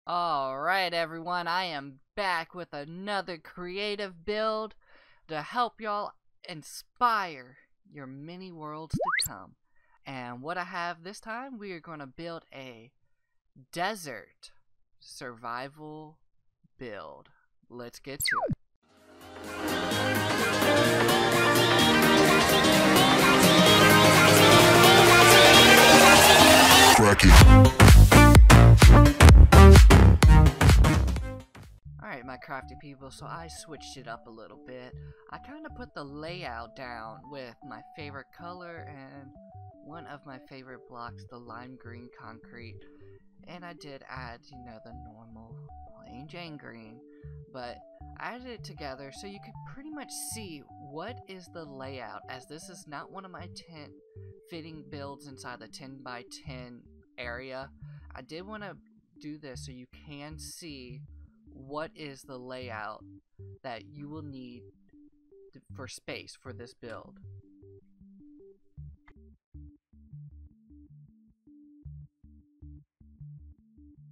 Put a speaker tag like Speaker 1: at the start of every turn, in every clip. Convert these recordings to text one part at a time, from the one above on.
Speaker 1: Alright everyone, I am back with another creative build to help y'all inspire your mini worlds to come. And what I have this time, we are going to build a desert survival build. Let's get to it. Alright, my crafty people, so I switched it up a little bit. I kind of put the layout down with my favorite color and one of my favorite blocks, the lime green concrete. And I did add, the normal plain Jane green, but I added it together so you could pretty much see what is the layout, as this is not one of my tent fitting builds inside the 10 by 10 area. I did want to do this so you can see what is the layout that you will need for space for this build.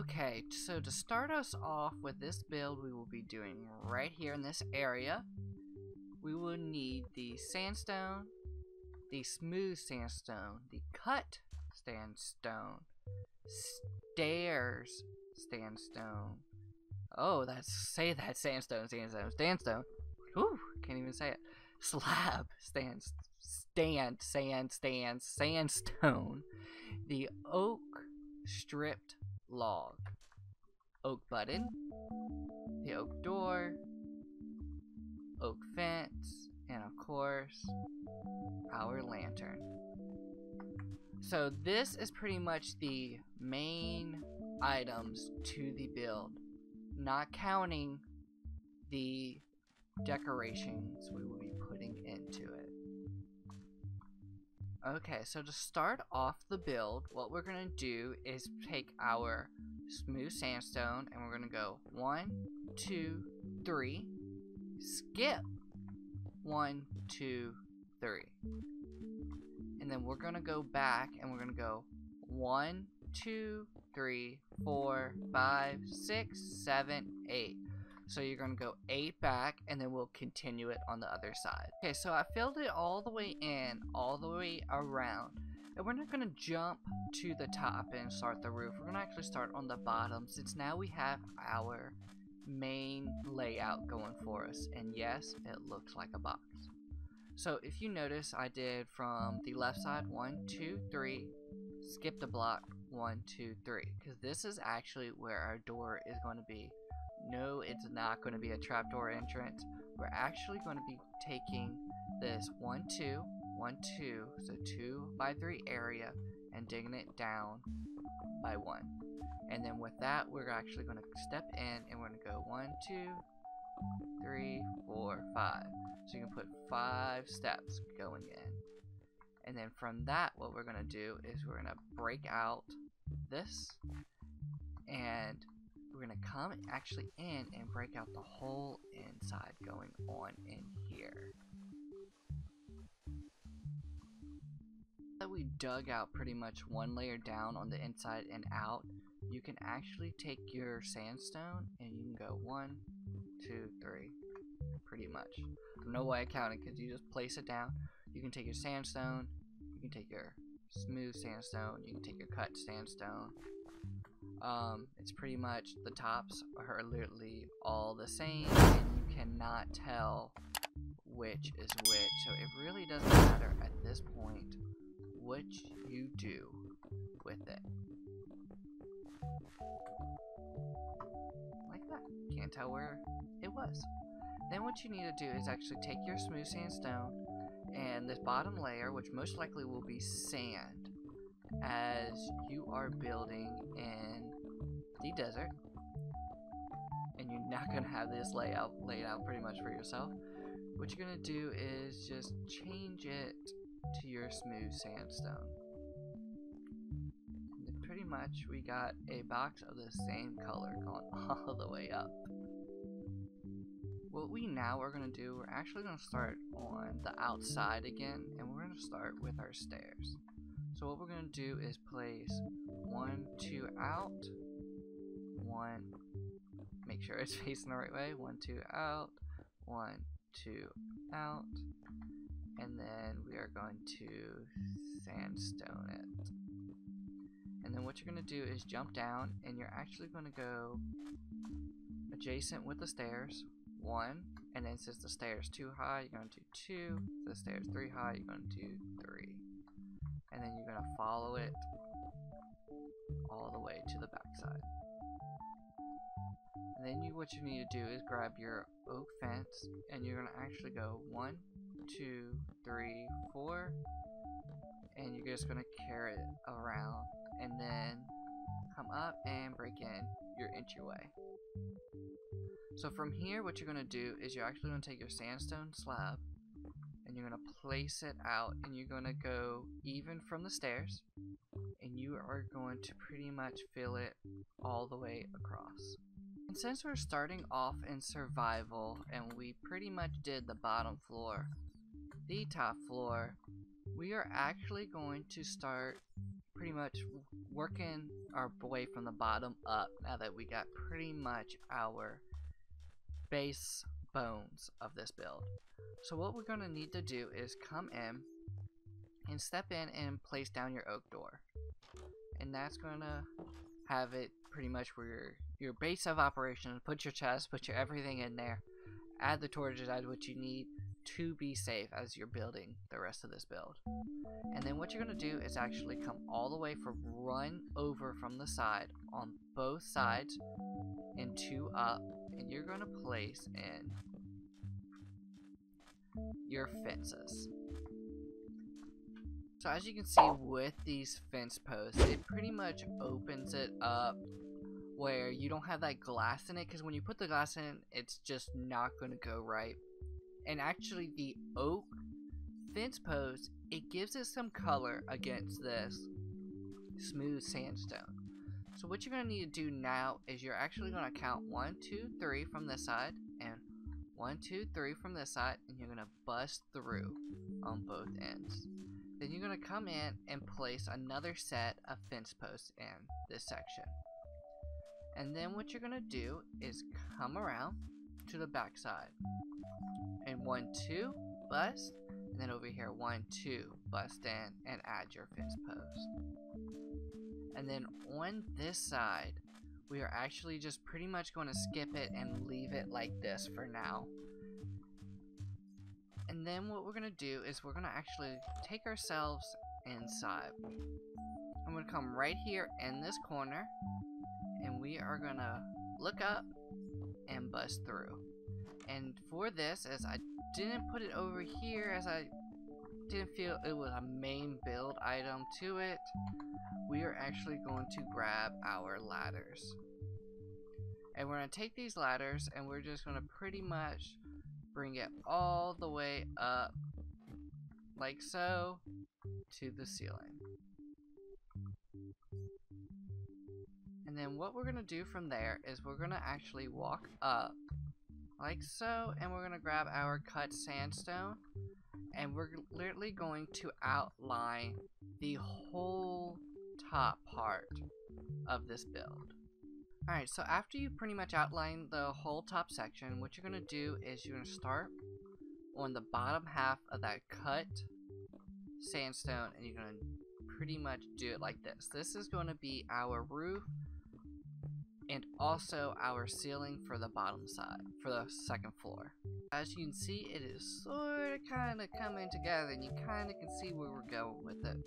Speaker 1: Okay, so to start us off with this build, we will be doing right here in this area. We will need the sandstone, the smooth sandstone, the cut sandstone, stairs sandstone. Oh, sandstone. Ooh, can't even say it. Slab sandstone. The oak stripped log, oak button, the oak door, oak fence, and of course, our lantern. So this is pretty much the main items to the build, not counting the decorations we will be putting into it. Okay, so to start off the build, what we're going to do is take our smooth sandstone and we're going to go 1, 2, 3, skip 1, 2, 3. And then we're going to go back and we're going to go 1, 2, 3, 4, 5, 6, 7, 8. So you're going to go 8 back and then we'll continue it on the other side. Okay, so I filled it all the way in, all the way around. And we're not going to jump to the top and start the roof. We're going to actually start on the bottom, since now we have our main layout going for us. And yes, it looks like a box. So if you notice, I did from the left side 1, 2, 3, skip the block 1, 2, 3, because this is actually where our door is going to be. No, it's not going to be a trapdoor entrance. We're actually going to be taking this 1, 2, 1, 2, so 2 by 3 area, and digging it down by 1. And then with that, we're actually going to step in and we're going to go 1, 2, 3, 4, 5. So you can put 5 steps going in. And then from that, what we're going to do is we're going to break out this, and we're going to come actually in and break out the whole inside going on in here. That we dug out pretty much one layer down on the inside and out, you can actually take your sandstone and you can go 1, 2, 3, pretty much. There's no way I counted because you just place it down. You can take your sandstone, you can take your smooth sandstone, you can take your cut sandstone. It's pretty much, the tops are literally all the same and you cannot tell which is which, so it really doesn't matter at this point which you do with it. Like that. Can't tell where it was. Then what you need to do is actually take your smooth sandstone and this bottom layer, which most likely will be sand, as you are building in the desert, and you're not going to have this laid out pretty much for yourself. What you're going to do is just change it to your smooth sandstone. And pretty much we got a box of the same color going all the way up. What we now are going to do, we're actually going to start on the outside again, and we're going to start with our stairs. So what we're going to do is place 1, 2 out, 1, make sure it's facing the right way, 1, 2, out, 1, 2, out, and then we are going to sandstone it. And then what you're going to do is jump down, and you're actually going to go adjacent with the stairs, 1, and then since the stairs too high, you're going to do 2, the stairs 3 high, you're going to do 3, and then you're going to follow it all the way to the back side. And then what you need to do is grab your oak fence, and you're going to actually go 1, 2, 3, 4, and you're just going to carry it around, and then come up and break in your entryway. So from here, what you're going to do is you're actually going to take your sandstone slab, and you're going to place it out, and you're going to go even from the stairs, and you are going to pretty much fill it all the way across. And since we're starting off in survival and we pretty much did the bottom floor, the top floor, we are actually going to start pretty much working our way from the bottom up now that we got pretty much our base bones of this build. So what we're going to need to do is come in and step in and place down your oak door. And that's going to have it pretty much where your base of operations, put your chest, put your everything in there, add the torches, add what you need to be safe as you're building the rest of this build. And then what you're going to do is actually come all the way run over from the side on both sides and 2 up, and you're going to place in your fences. So as you can see with these fence posts, it pretty much opens it up where you don't have that glass in it, because when you put the glass in, it's just not going to go right. And actually the oak fence post, it gives it some color against this smooth sandstone. So what you're going to need to do now is you're actually going to count 1, 2, 3 from this side, and 1, 2, 3 from this side, and you're going to bust through on both ends. Then you're going to come in and place another set of fence posts in this section. And then what you're going to do is come around to the back side. And 1, 2, bust. And then over here, 1, 2, bust in and add your fence post. And then on this side, we are actually just pretty much going to skip it and leave it like this for now. And then what we're going to do is we're going to actually take ourselves inside. I'm going to come right here in this corner, and we are going to look up and bust through. And for this, as I didn't put it over here, as I didn't feel it was a main build item to it, we are actually going to grab our ladders. And we're going to take these ladders and we're just going to pretty much bring it all the way up, like so, to the ceiling. And then what we're going to do from there is we're going to actually walk up, like so, and we're going to grab our cut sandstone, and we're literally going to outline the whole top part of this build. Alright, so after you pretty much outline the whole top section, what you're going to do is you're going to start on the bottom half of that cut sandstone, and you're going to pretty much do it like this. This is going to be our roof and also our ceiling for the bottom side, for the second floor. As you can see, it is sort of kind of coming together, and you kind of can see where we're going with it.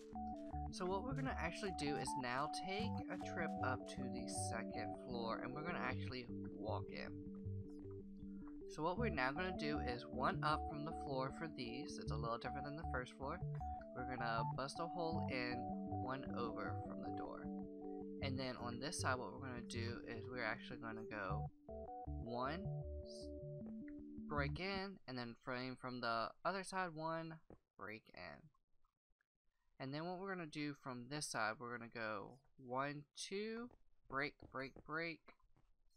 Speaker 1: So what we're going to actually do is now take a trip up to the second floor, and we're going to actually walk in. So what we're now going to do is 1 up from the floor for these. It's a little different than the first floor. We're going to bust a hole in 1 over from the door. And then on this side, what we're going to do is we're actually going to go 1, break in, and then from the other side, 1, break in. And then what we're going to do from this side, we're going to go 1, 2, break, break, break,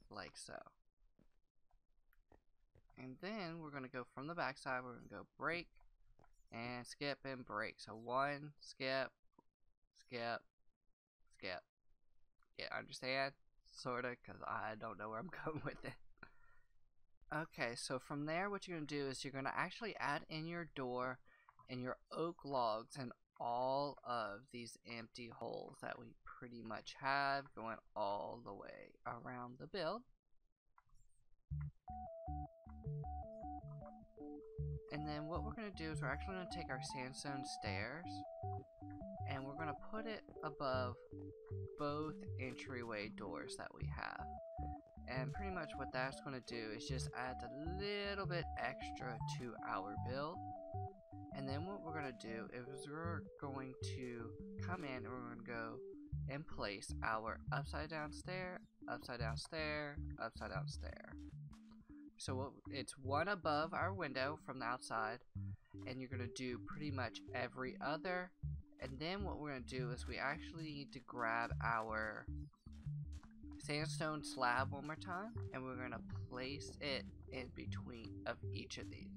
Speaker 1: like so. And then we're going to go from the back side, we're going to go break, and skip, and break. So 1, skip, skip, skip. Yeah, understand? sorta, because I don't know where I'm going with it. Okay, so from there, what you're going to do is you're going to actually add in your door and your oak logs and all of these empty holes that we pretty much have going all the way around the build. And then what we're going to do is we're actually going to take our sandstone stairs and we're going to put it above both entryway doors that we have. And pretty much what that's going to do is just add a little bit extra to our build. And then what we're going to do is we're going to come in and we're going to go and place our upside down stair, upside down stair, upside down stair. So it's one above our window from the outside, and you're going to do pretty much every other. And then what we're going to do is we actually need to grab our sandstone slab one more time, and we're going to place it in between of each of these.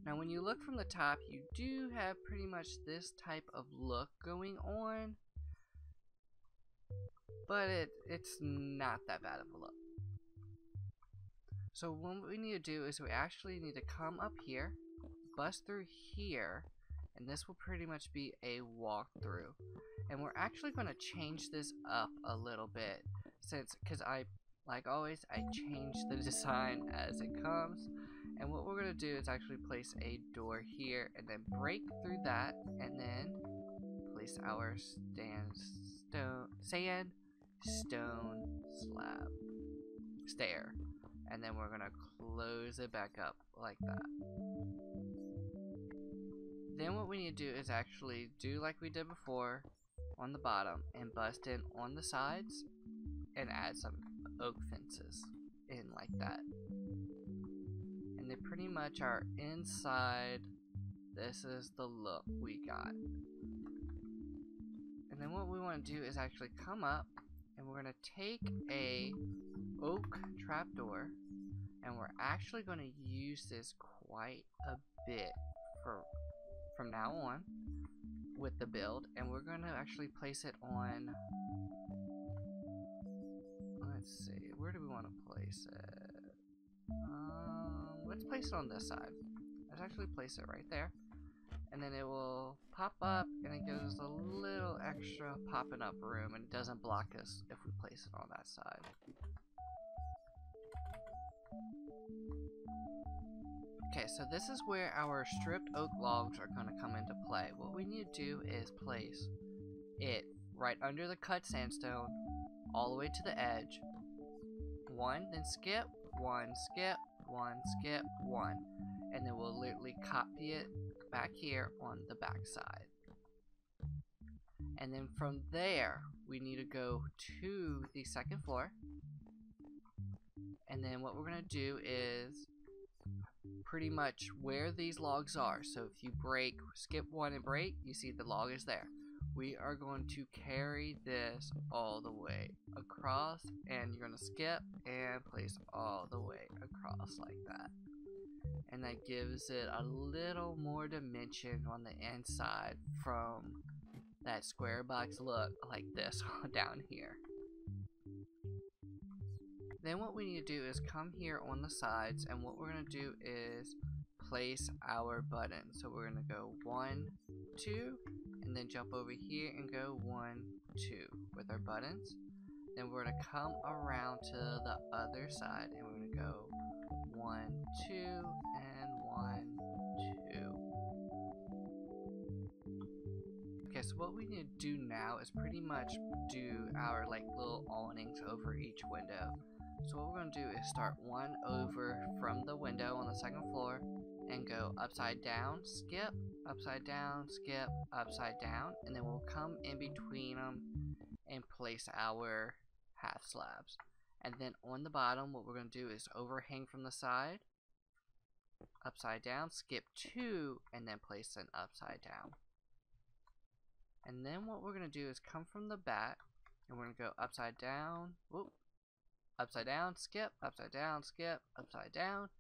Speaker 1: Now when you look from the top, you do have pretty much this type of look going on, but it's not that bad of a look. So what we need to do is we actually need to come up here, bust through here, and this will pretty much be a walkthrough. And we're actually going to change this up a little bit, because like always, I change the design as it comes. And what we're going to do is actually place a door here, and then break through that, and then place our sandstone slab stair. And then we're going to close it back up like that. Then what we need to do is actually do like we did before on the bottom and bust in on the sides and add some oak fences in like that. And they pretty much are inside. This is the look we got. And then what we want to do is actually come up and we're going to take a oak trapdoor, and we're actually going to use this quite a bit from now on with the build, and we're going to actually place it on, let's see, where do we want to place it? Let's place it on this side. Let's actually place it right there, and then it will pop up and it gives us a little extra popping up room, and it doesn't block us if we place it on that side. Okay, so this is where our stripped oak logs are going to come into play. What we need to do is place it right under the cut sandstone, all the way to the edge. One, then skip, one, skip, one, skip, one. And then we'll literally copy it back here on the back side. And then from there, we need to go to the second floor. And then what we're going to do is pretty much where these logs are. So if you skip one and break, you see the log is there. We are going to carry this all the way across, and you're going to skip and place all the way across like that. And that gives it a little more dimension on the inside from that square box look like this down here. Then what we need to do is come here on the sides, and what we're going to do is place our buttons. So we're going to go 1, 2, and then jump over here and go 1, 2 with our buttons. Then we're going to come around to the other side, and we're going to go 1, 2, and 1, 2. Okay, so what we need to do now is pretty much do our like little awnings over each window. So what we're going to do is start one over from the window on the second floor and go upside down, skip, upside down, skip, upside down, and then we'll come in between them and place our half slabs. And then on the bottom, what we're going to do is overhang from the side, upside down, skip 2, and then place an upside down. And then what we're going to do is come from the back, and we're going to go upside down, whoop, upside down, skip, upside down, skip, upside down,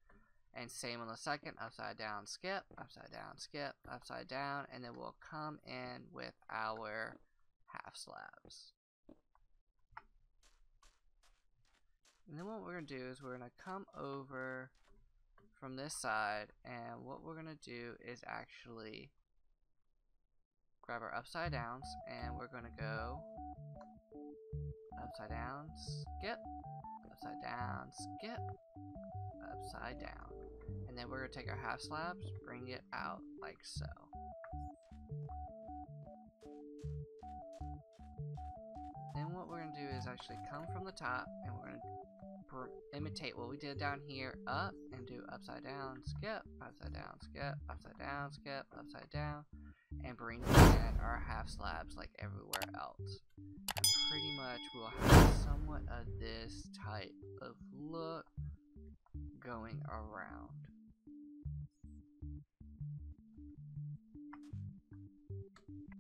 Speaker 1: and same on the second, upside down, skip, upside down, skip, upside down, and then we'll come in with our half slabs. And then what we're going to do is we're going to come over from this side, and what we're going to do is actually grab our upside downs, and we're going to go upside down, skip, upside down, skip, upside down. And then we're going to take our half slabs, bring it out like so. Then what we're going to do is actually come from the top, and we're going to imitate what we did down here, up, and do upside down, skip, upside down, skip, upside down, skip, upside down, and bring in our half slabs like everywhere else. And pretty much we'll have somewhat of this type of look going around.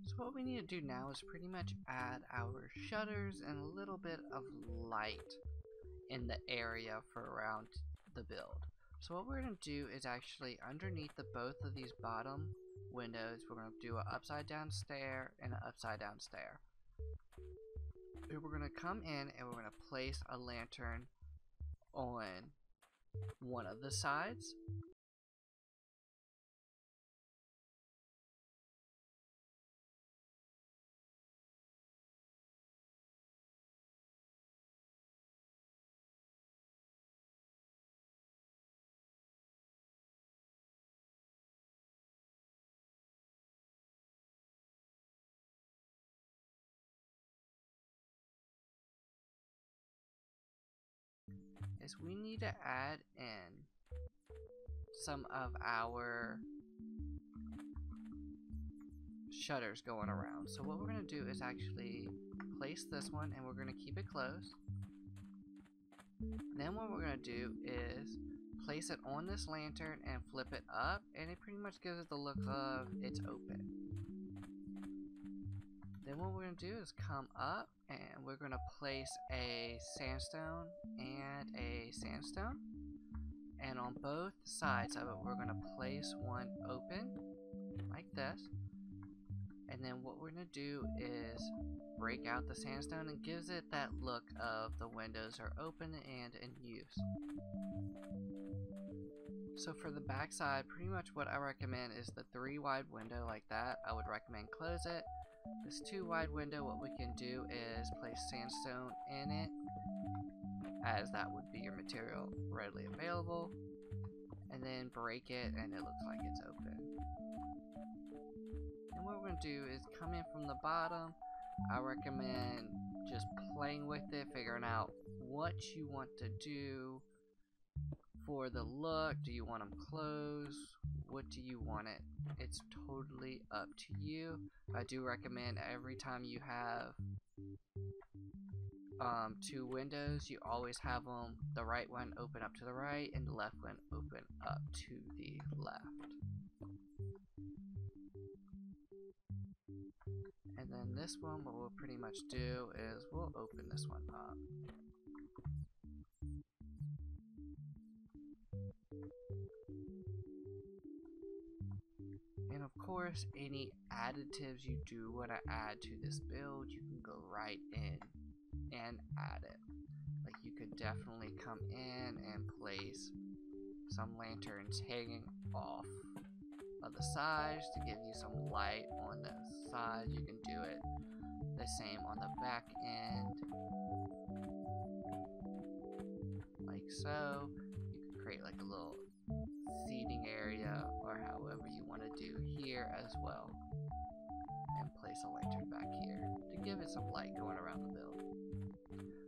Speaker 1: So what we need to do now is pretty much add our shutters and a little bit of light in the area for around the build. So what we're going to do is actually underneath both of these bottom windows, we're going to do an upside down stair and an upside down stair. And we're going to come in and we're going to place a lantern on one of the sides. Is we need to add in some of our shutters going around. So what we're going to do is actually place this one, and we're going to keep it closed. Then what we're going to do is place it on this lantern and flip it up, and it pretty much gives it the look of it's open. Then what we're going to do is come up, and we're going to place a sandstone and a sandstone. And on both sides of it, we're going to place one open, like this. And then what we're going to do is break out the sandstone, and gives it that look of the windows are open and in use. So for the back side, pretty much what I recommend is the 3 wide window like that. I would recommend close it. This 2 wide window, what we can do is place sandstone in it, as that would be your material readily available, and then break it and it looks like it's open. And what we're going to do is come in from the bottom. I recommend just playing with it, figuring out what you want to do for the look. Do you want them closed? What do you want it? It's totally up to you. I do recommend every time you have 2 windows, you always have them, the right one open up to the right and the left one open up to the left. And then this one, what we'll pretty much do is we'll open this one up. And of course, any additives you do want to add to this build, you can go right in and add it. Like, you could definitely come in and place some lanterns hanging off of the sides to give you some light on the sides. You can do it the same on the back end, like so. You can create like a little seating area or however you want to do here as well, and place a lantern back here to give it some light going around the build.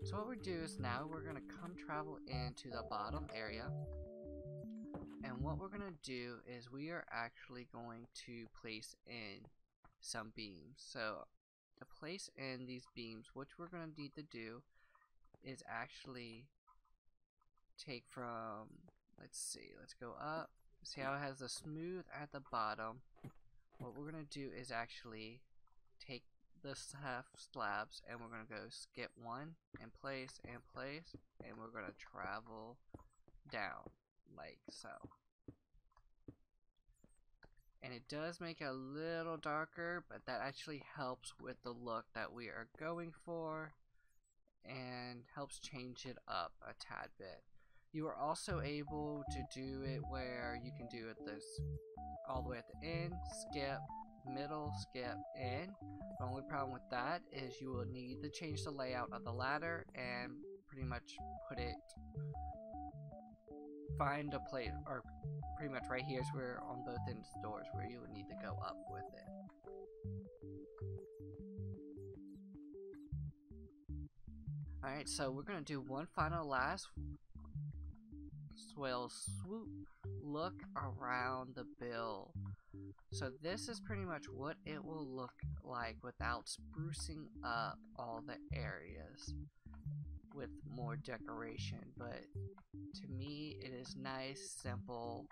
Speaker 1: So what we do is now we're going to come travel into the bottom area, and what we're going to do is we are actually going to place in some beams. So to place in these beams, what we're going to need to do is actually take from, let's go up. See how it has the smooth at the bottom? What we're going to do is actually take the half slabs, and we're going to go skip one and place, and we're going to travel down like so. And it does make it a little darker, but that actually helps with the look that we are going for. and helps change it up a tad bit. You are also able to do it where you can do it this all the way at the end, skip, middle, skip, end. The only problem with that is you will need to change the layout of the ladder and pretty much put it, find a place, or pretty much right here is where on both ends of the doors where you would need to go up with it. Alright, so we're going to do one final last swoop look around the build. So this is pretty much what it will look like without sprucing up all the areas with more decoration. But to me, it is nice, simple,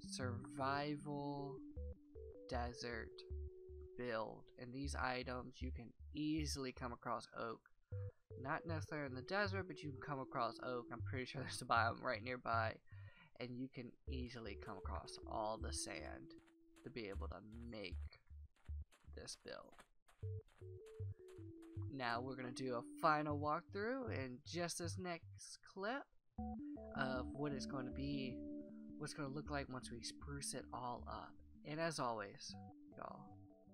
Speaker 1: survival desert build. And these items you can easily come across oak. Not necessarily in the desert, but you can come across oak. I'm pretty sure there's a biome right nearby. And you can easily come across all the sand to be able to make this build. Now we're going to do a final walkthrough in just this next clip of what it's going to be, what's going to look like once we spruce it all up. And as always, y'all,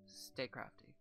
Speaker 1: stay crafty.